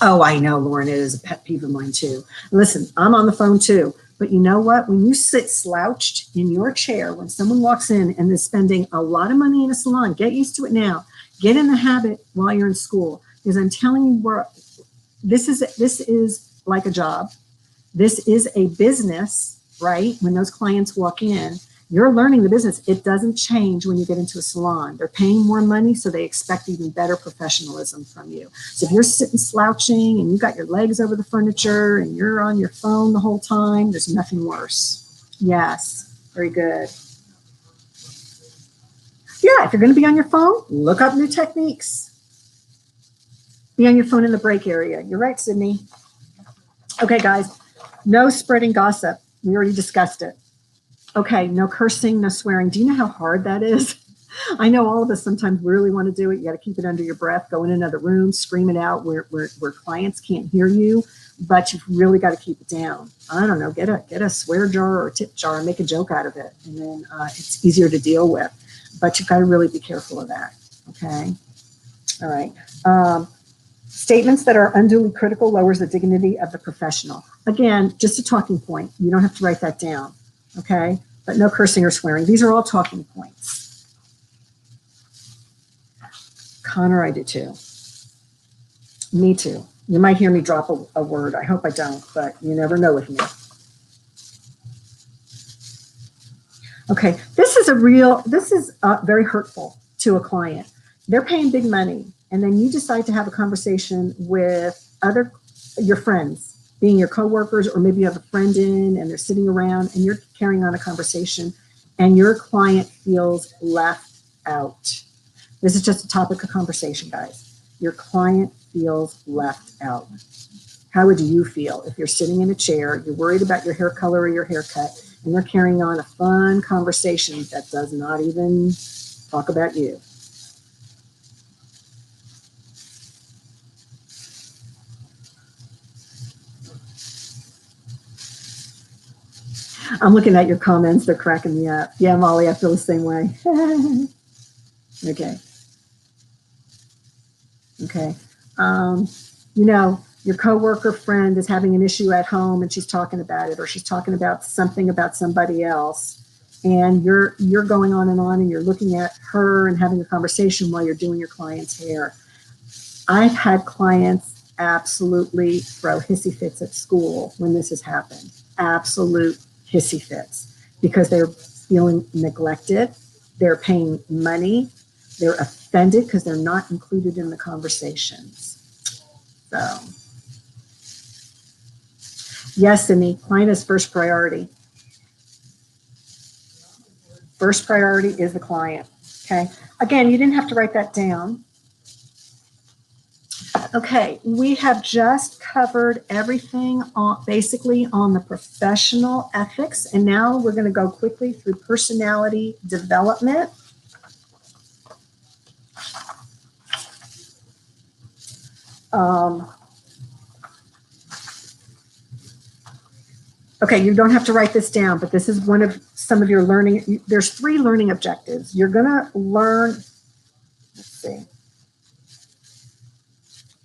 [SPEAKER 2] Oh, I know, Lauren, it is a pet peeve of mine too. Listen, I'm on the phone too, but you know what? When you sit slouched in your chair, when someone walks in and is spending a lot of money in a salon, get used to it now. Get in the habit while you're in school, because I'm telling you, this is like a job. This is a business, right? When those clients walk in, you're learning the business. It doesn't change when you get into a salon. They're paying more money, so they expect even better professionalism from you. So if you're sitting slouching and you got your legs over the furniture and you're on your phone the whole time, there's nothing worse. Yes, very good. Yeah, if you're going to be on your phone, look up new techniques. Be on your phone in the break area. You're right, Sydney. Okay, guys, no spreading gossip. We already discussed it. Okay, no cursing, no swearing. Do you know how hard that is? I know all of us sometimes really want to do it. You got to keep it under your breath, go in another room, scream it out where clients can't hear you, but you've really got to keep it down. I don't know, get a swear jar or a tip jar and make a joke out of it. And then it's easier to deal with, but you've got to really be careful of that. Okay. All right. Statements that are unduly critical lowers the dignity of the professional. Again, just a talking point. You don't have to write that down. Okay. But no cursing or swearing. These are all talking points. Connor, I do too. Me too. You might hear me drop a word. I hope I don't, but you never know with me. Okay, this is very hurtful to a client. They're paying big money, and then you decide to have a conversation with your friends, being your coworkers, or maybe you have a friend in and they're sitting around and you're carrying on a conversation and your client feels left out. This is just a topic of conversation, guys. Your client feels left out. How would you feel if you're sitting in a chair, you're worried about your hair color or your haircut, and they're carrying on a fun conversation that does not even talk about you? I'm looking at your comments. They're cracking me up. Yeah, Molly, I feel the same way. Okay. Okay. Your coworker friend is having an issue at home and she's talking about it, or she's talking about something about somebody else. And you're going on and you're looking at her and having a conversation while you're doing your client's hair. I've had clients absolutely throw hissy fits at school when this has happened. Absolute hissy fits because they're feeling neglected. They're paying money. They're offended because they're not included in the conversations. So, yes, Sydney, client is first priority. First priority is the client. Okay. Again, you didn't have to write that down. Okay, we have just covered everything basically on the professional ethics, and now we're going to go quickly through personality development. Okay, you don't have to write this down, but this is one of some of your learning. There's 3 learning objectives. You're going to learn, let's see,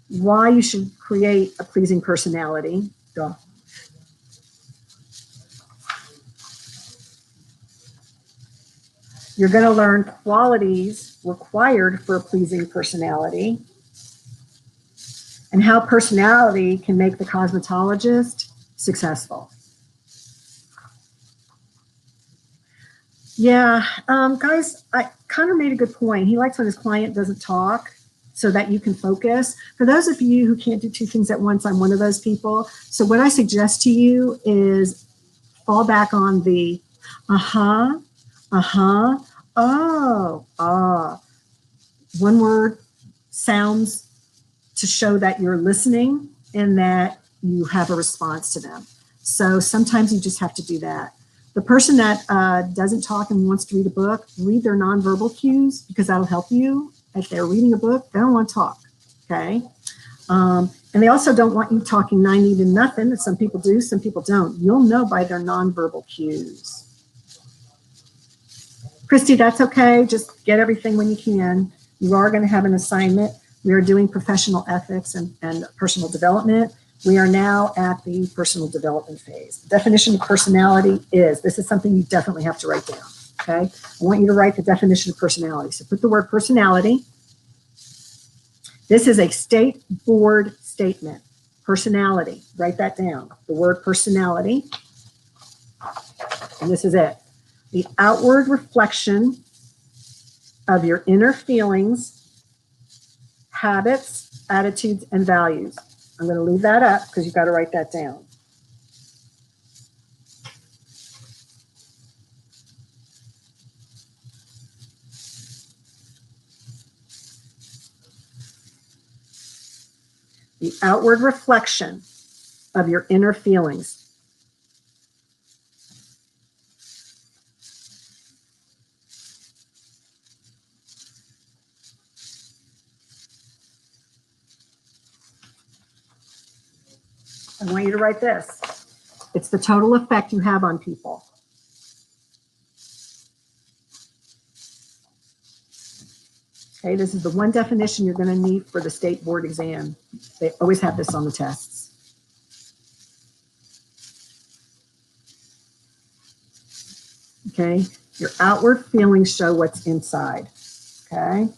[SPEAKER 2] why you should create a pleasing personality. Duh. You're going to learn qualities required for a pleasing personality and how personality can make the cosmetologist successful. Yeah, guys, Connor made a good point. He likes when his client doesn't talk so that you can focus. For those of you who can't do 2 things at once, I'm one of those people. So what I suggest to you is fall back on the one word sounds to show that you're listening and that you have a response to them. So sometimes you just have to do that. The person that doesn't talk and wants to read a book, read their nonverbal cues because that'll help you. If they're reading a book, they don't want to talk, okay? And they also don't want you talking 90 to nothing. Some people do, some people don't. You'll know by their nonverbal cues. Christy, that's okay. Just get everything when you can. You are going to have an assignment. We are doing professional ethics and personal development. We are now at the personal development phase. The definition of personality this is something you definitely have to write down, okay? I want you to write the definition of personality. So put the word personality. This is a state board statement. Personality, write that down. The word personality, and this is it. The outward reflection of your inner feelings, habits, attitudes, and values. I'm going to leave that up because you've got to write that down. The outward reflection of your inner feelings. I want you to write this. It's the total effect you have on people. Okay, this is the one definition you're going to need for the state board exam. They always have this on the tests. Okay, your outward feelings show what's inside. Okay.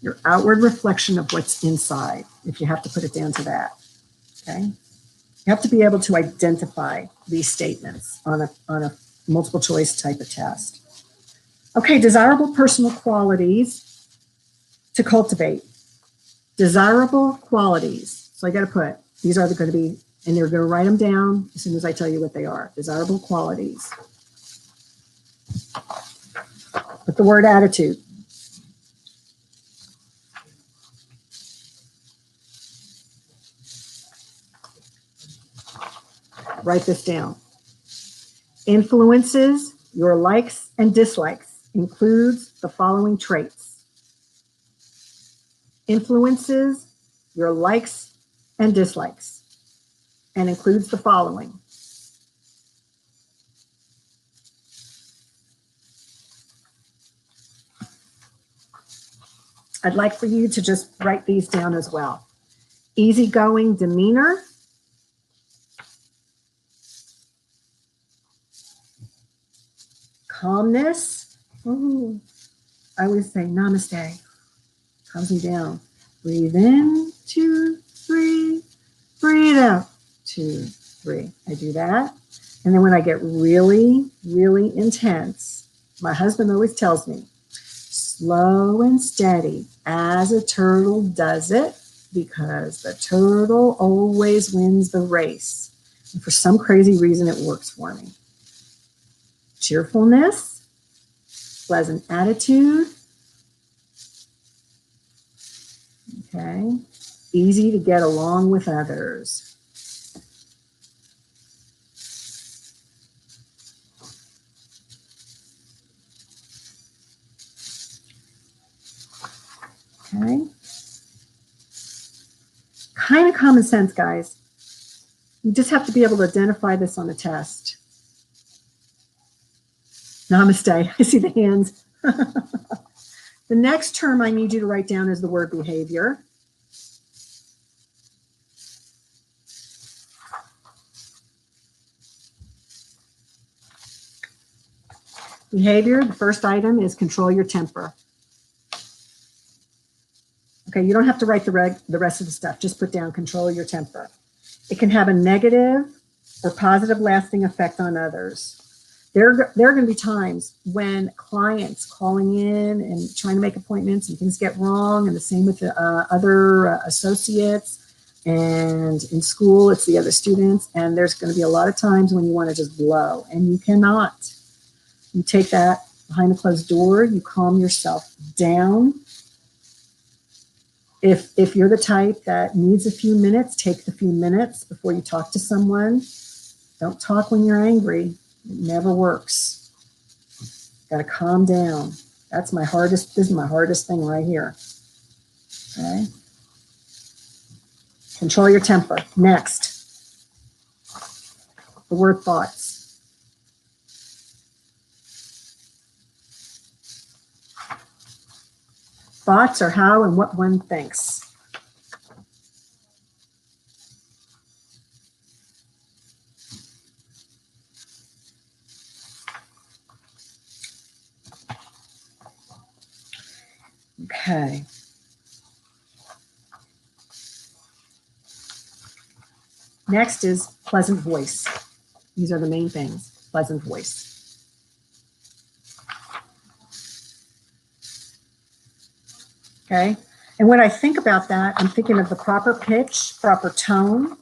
[SPEAKER 2] Your outward reflection of what's inside, if you have to put it down to that. Okay. You have to be able to identify these statements on a multiple choice type of test. Okay, desirable personal qualities to cultivate. Desirable qualities. So I got to put, these are going to be, and you're going to write them down as soon as I tell you what they are. Desirable qualities. Put the word attitude. Write this down. Influences your likes and dislikes includes the following traits. Influences your likes and dislikes and includes the following. I'd like for you to just write these down as well. Easygoing demeanor. Calmness. Ooh, I always say namaste. Calms me down. Breathe in, 2, 3. Breathe out, 2, 3. I do that. And then when I get really, really intense, my husband always tells me, slow and steady as a turtle does it, because the turtle always wins the race. And for some crazy reason, it works for me. Cheerfulness, pleasant attitude, okay, easy to get along with others. Okay, kind of common sense, guys. You just have to be able to identify this on the test. Namaste. I see the hands. The next term I need you to write down is the word behavior. Behavior, the first item is control your temper. Okay, you don't have to write the rest of the stuff. Just put down control your temper. It can have a negative or positive lasting effect on others. There are going to be times when clients calling in and trying to make appointments and things get wrong, and the same with the other associates, and in school it's the other students, and there's going to be a lot of times when you want to just blow, and you cannot. You take that behind a closed door, you calm yourself down. If you're the type that needs a few minutes, take the few minutes before you talk to someone. Don't talk when you're angry. It never works. Got to calm down. That's my hardest, this is my hardest thing right here. Okay. Control your temper. Next, the word thoughts. Thoughts are how and what one thinks. Okay. Next is pleasant voice. These are the main things. Pleasant voice. Okay. And when I think about that, I'm thinking of the proper pitch, proper tone.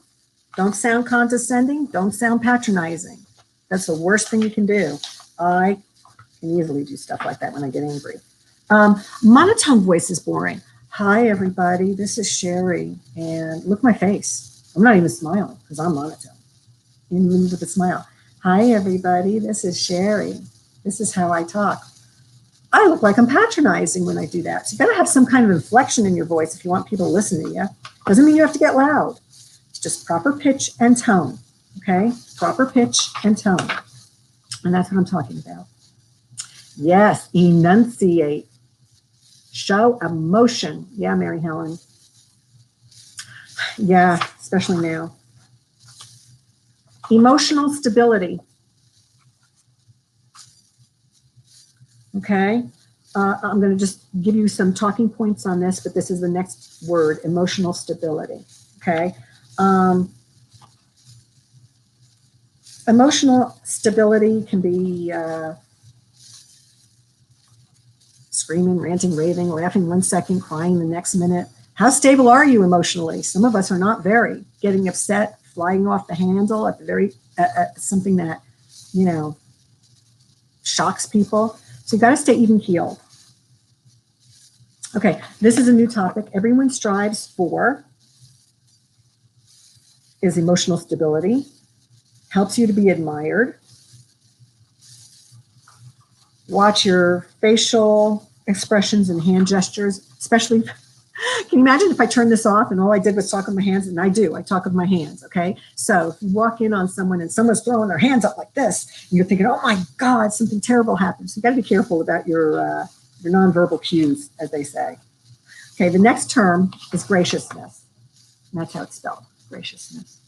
[SPEAKER 2] Don't sound condescending. Don't sound patronizing. That's the worst thing you can do. I can easily do stuff like that when I get angry. Monotone voice is boring. Hi, everybody. This is Sheri. And look at my face. I'm not even smiling because I'm monotone. Even with a smile. Hi, everybody. This is Sheri. This is how I talk. I look like I'm patronizing when I do that. So you got to have some kind of inflection in your voice if you want people to listen to you. Doesn't mean you have to get loud. It's just proper pitch and tone. Okay? Proper pitch and tone. And that's what I'm talking about. Yes, enunciate. Show emotion. Yeah, Mary Helen. Yeah, especially now. Emotional stability. Okay? I'm going to just give you some talking points on this, but this is the next word, emotional stability. Okay? Emotional stability can be screaming, ranting, raving, laughing 1 second, crying the next minute. How stable are you emotionally? Some of us are not very. Getting upset, flying off the handle at the very something that, you know, shocks people. So you got to stay even keeled. Okay, this is a new topic. Everyone strives for is emotional stability. Helps you to be admired. Watch your facial expressions and hand gestures, especially. Can you imagine if I turned this off and all I did was talk with my hands? And I talk with my hands, okay? So if you walk in on someone and someone's throwing their hands up like this, and you're thinking, oh my God, something terrible happened. So you got to be careful about your nonverbal cues, as they say. Okay, the next term is graciousness. And that's how it's spelled, graciousness.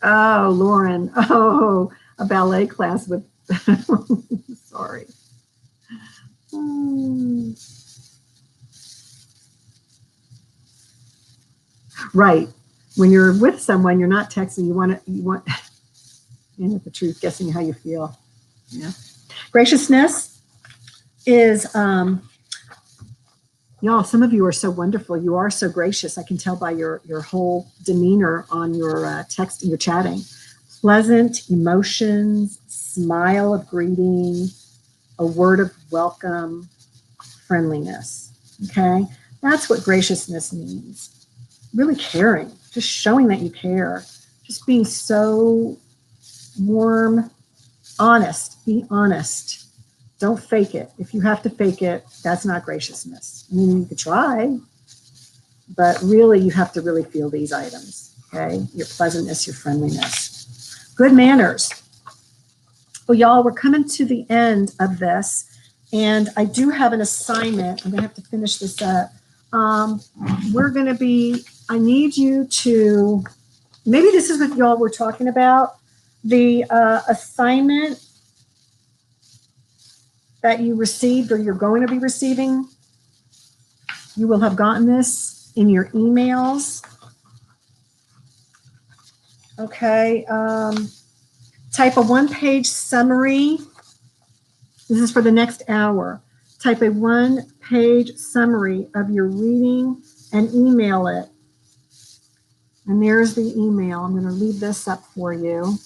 [SPEAKER 2] Oh, Lauren. Oh, a ballet class with, sorry. Right. When you're with someone, you're not texting, you want, and the truth, guessing how you feel. Yeah. Graciousness is, y'all, some of you are so wonderful. You are so gracious. I can tell by your whole demeanor on your text and your chatting. Pleasant emotions, smile of greeting, a word of welcome, friendliness. Okay? That's what graciousness means. Really caring, just showing that you care, just being so warm, honest. Be honest. Don't fake it. If you have to fake it, that's not graciousness. I mean, you could try, but really you have to really feel these items, okay? Your pleasantness, your friendliness. Good manners. Well, y'all, we're coming to the end of this, and I do have an assignment. I'm gonna have to finish this up. I need you to, maybe this is what y'all were talking about, the assignment that you received or you're going to be receiving. You will have gotten this in your emails. Okay. Type a one-page summary. This is for the next hour. Type a one-page summary of your reading and email it. And there's the email. I'm going to leave this up for you.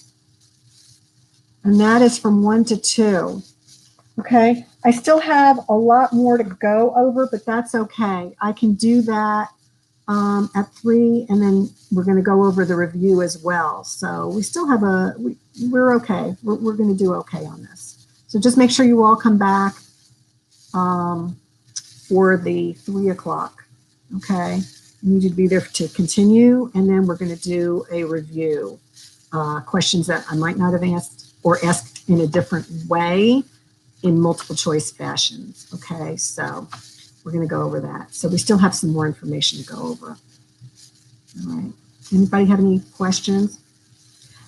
[SPEAKER 2] And that is from 1 to 2. Okay, I still have a lot more to go over, but that's okay. I can do that at 3, and then we're going to go over the review as well. So we still have we're okay. We're going to do okay on this. So just make sure you all come back for the 3 o'clock. Okay, I need you to be there to continue, and then we're going to do a review. Questions that I might not have asked or asked in a different way, in multiple choice fashions. Okay, so we're going to go over that. So we still have some more information to go over. All right. Anybody have any questions?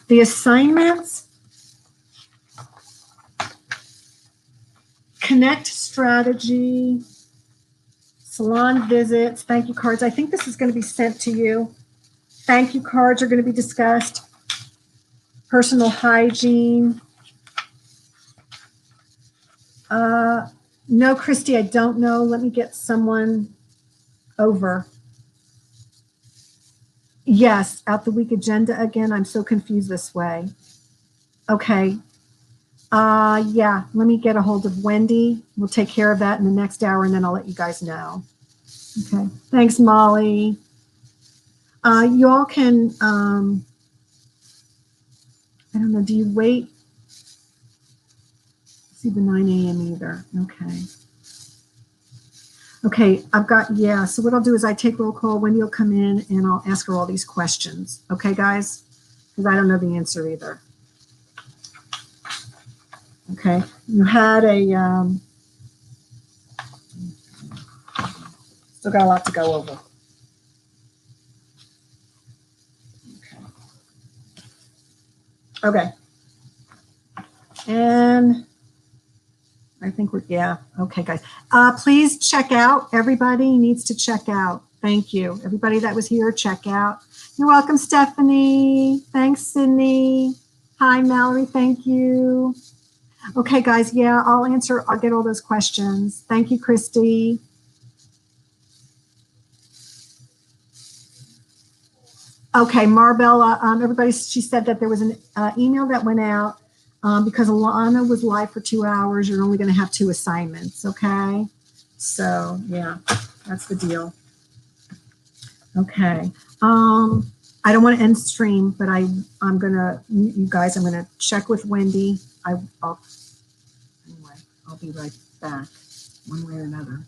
[SPEAKER 2] The assignments, connect strategy, salon visits, thank you cards. I think this is going to be sent to you. Thank you cards are going to be discussed. Personal hygiene. No, Christy, I don't know. Let me get someone over. Yes, out the week agenda again. I'm so confused this way. Okay. Yeah, let me get a hold of Wendy. We'll take care of that in the next hour, and then I'll let you guys know. Okay. Thanks, Molly. You all can I don't know, do you wait? See the 9 a.m. either, okay. Okay, I've got, yeah, so what I'll do is I take roll call, Wendy will come in and I'll ask her all these questions. Okay, guys? Because I don't know the answer either. Okay, you had still got a lot to go over. Okay. And I think yeah, okay, guys. Please check out. Everybody needs to check out. Thank you. Everybody that was here, check out. You're welcome, Stephanie. Thanks, Sydney. Hi, Mallory. Thank you. Okay, guys. Yeah, I'll get all those questions. Thank you, Christy. Okay, Marbella, everybody, she said that there was an email that went out because Alana was live for 2 hours. You're only going to have 2 assignments, okay? So, yeah, that's the deal. Okay. I don't want to end stream, but I'm going to, you guys, I'm going to check with Wendy. Anyway, I'll be right back one way or another.